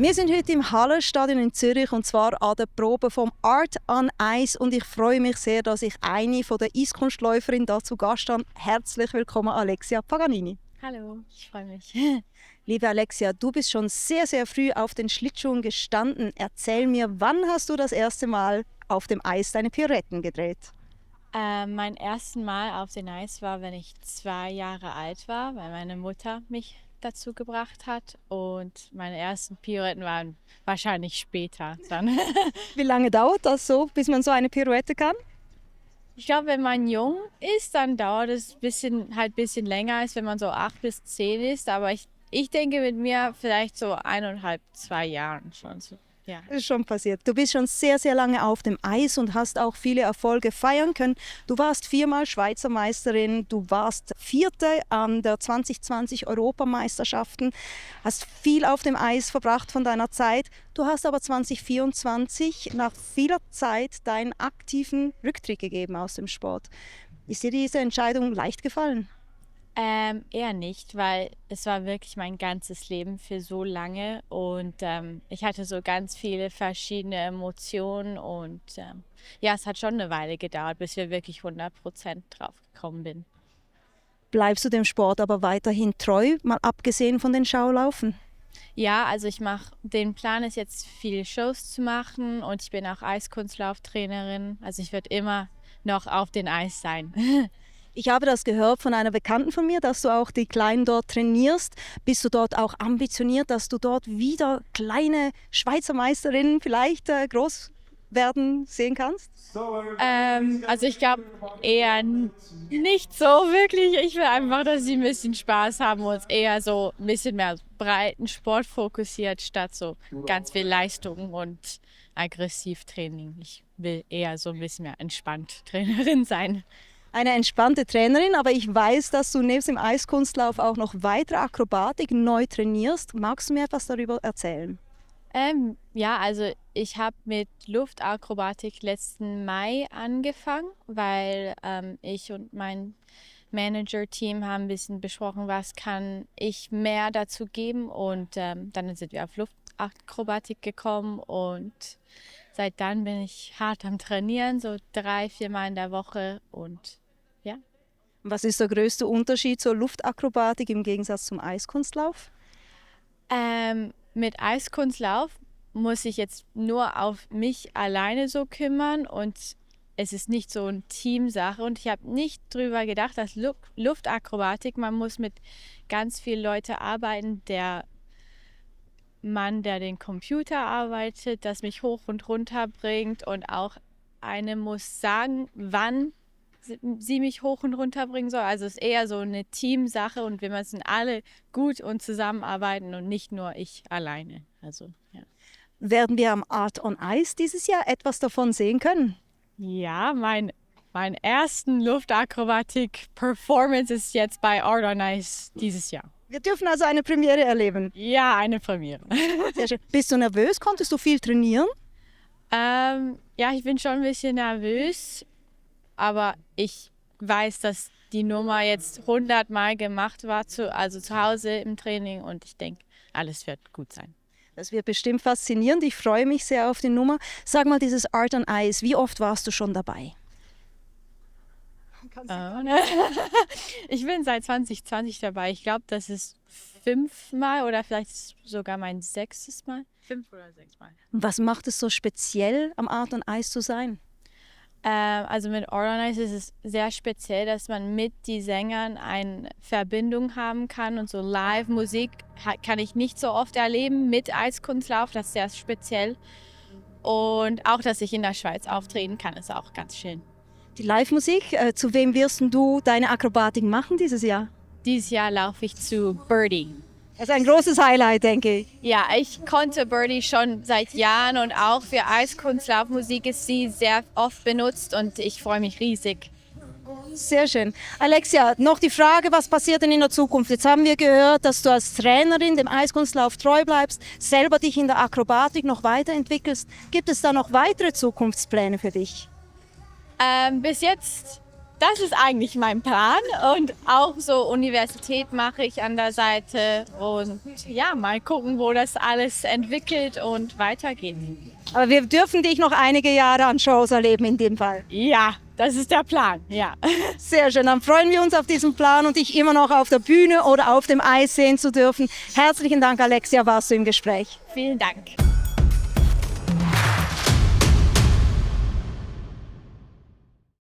Wir sind heute im Hallenstadion in Zürich und zwar an der Probe vom Art on Ice und ich freue mich sehr, dass ich eine von der Eiskunstläuferinnen hier zu Gast habe. Herzlich willkommen Alexia Paganini. Hallo, ich freue mich. Liebe Alexia, du bist schon sehr, sehr früh auf den Schlittschuhen gestanden. Erzähl mir, wann hast du das erste Mal auf dem Eis deine Pirouetten gedreht? Mein erstes Mal auf dem Eis war, wenn ich 2 Jahre alt war, weil meine Mutter mich dazu gebracht hat. Und meine ersten Pirouetten waren wahrscheinlich später dann. Wie lange dauert das so, bis man so eine Pirouette kann? Ich glaube, wenn man jung ist, dann dauert es ein bisschen länger, als wenn man so 8 bis 10 ist. Aber ich denke mit mir vielleicht so 1,5, 2 Jahren schon so. Ja. Das ist schon passiert. Du bist schon sehr, sehr lange auf dem Eis und hast auch viele Erfolge feiern können. Du warst 4-mal Schweizer Meisterin, du warst 4. an der 2020 Europameisterschaften, hast viel auf dem Eis verbracht von deiner Zeit. Du hast aber 2024 nach vieler Zeit deinen aktiven Rücktritt gegeben aus dem Sport. Ist dir diese Entscheidung leicht gefallen? Eher nicht, weil es war wirklich mein ganzes Leben für so lange und ich hatte so ganz viele verschiedene Emotionen und ja, es hat schon eine Weile gedauert, bis wir wirklich 100% drauf gekommen bin. Bleibst du dem Sport aber weiterhin treu, mal abgesehen von den Schaulaufen? Ja, also den Plan ist jetzt viele Shows zu machen und ich bin auch Eiskunstlauftrainerin, also ich werde immer noch auf dem Eis sein. Ich habe das gehört von einer Bekannten von mir, dass du auch die Kleinen dort trainierst. Bist du dort auch ambitioniert, dass du dort wieder kleine Schweizer Meisterinnen vielleicht groß werden sehen kannst? Also ich glaube eher nicht so wirklich. Ich will einfach, dass sie ein bisschen Spaß haben und eher so ein bisschen mehr breiten Sport fokussiert, statt so ganz viel Leistung und Aggressivtraining. Ich will eher so ein bisschen mehr entspannt Trainerin sein. Eine entspannte Trainerin, aber ich weiß, dass du neben dem Eiskunstlauf auch noch weitere Akrobatik neu trainierst. Magst du mir etwas darüber erzählen? Ja, also ich habe mit Luftakrobatik letzten Mai angefangen, weil ich und mein Manager-Team haben ein bisschen besprochen, was kann ich mehr dazu geben und dann sind wir auf Luftakrobatik gekommen und seit dann bin ich hart am Trainieren, so 3, 4 Mal in der Woche und ja. Was ist der größte Unterschied zur Luftakrobatik im Gegensatz zum Eiskunstlauf? Mit Eiskunstlauf muss ich jetzt nur auf mich alleine so kümmern und es ist nicht so eine Teamsache und ich habe nicht drüber gedacht, dass Luftakrobatik, man muss mit ganz vielen Leuten arbeiten, der Mann, der den Computer arbeitet, das mich hoch und runter bringt und auch eine muss sagen, wann sie mich hoch und runter bringen soll. Also es ist eher so eine Teamsache und wir müssen alle gut und zusammenarbeiten und nicht nur ich alleine. Also, ja. Werden wir am Art on Ice dieses Jahr etwas davon sehen können? Ja, mein ersten Luftakrobatik-Performance ist jetzt bei Art on Ice dieses Jahr. Wir dürfen also eine Premiere erleben. Ja, eine Premiere. Sehr schön. Bist du nervös? Konntest du viel trainieren? Ja, ich bin schon ein bisschen nervös, aber ich weiß, dass die Nummer jetzt 100 Mal gemacht war, also zu Hause im Training und ich denke, alles wird gut sein. Das wird bestimmt faszinierend. Ich freue mich sehr auf die Nummer. Sag mal, dieses Art on Ice, wie oft warst du schon dabei? Ich bin seit 2020 dabei. Ich glaube, das ist 5 Mal oder vielleicht sogar mein 6. Mal. 5 oder 6 Mal. Was macht es so speziell, am Art on Ice zu sein? Also mit Art on Ice ist es sehr speziell, dass man mit den Sängern eine Verbindung haben kann und so Live-Musik kann ich nicht so oft erleben mit Eiskunstlauf, das ist sehr speziell. Und auch, dass ich in der Schweiz auftreten kann, ist auch ganz schön. Die Live-Musik, zu wem wirst du deine Akrobatik machen dieses Jahr? Dieses Jahr laufe ich zu Birdie. Das ist ein großes Highlight, denke ich. Ja, ich konnte Birdie schon seit Jahren und auch für Eiskunstlaufmusik ist sie sehr oft benutzt und ich freue mich riesig. Sehr schön. Alexia, noch die Frage, was passiert denn in der Zukunft? Jetzt haben wir gehört, dass du als Trainerin dem Eiskunstlauf treu bleibst, selber dich in der Akrobatik noch weiterentwickelst. Gibt es da noch weitere Zukunftspläne für dich? Bis jetzt das ist eigentlich mein Plan. Und auch so Universität mache ich an der Seite. Und ja, mal gucken, wo das alles entwickelt und weitergeht. Aber wir dürfen dich noch einige Jahre an Shows erleben in dem Fall. Ja, das ist der Plan, ja. Sehr schön, dann freuen wir uns auf diesen Plan und dich immer noch auf der Bühne oder auf dem Eis sehen zu dürfen. Herzlichen Dank, Alexia, warst du im Gespräch. Vielen Dank.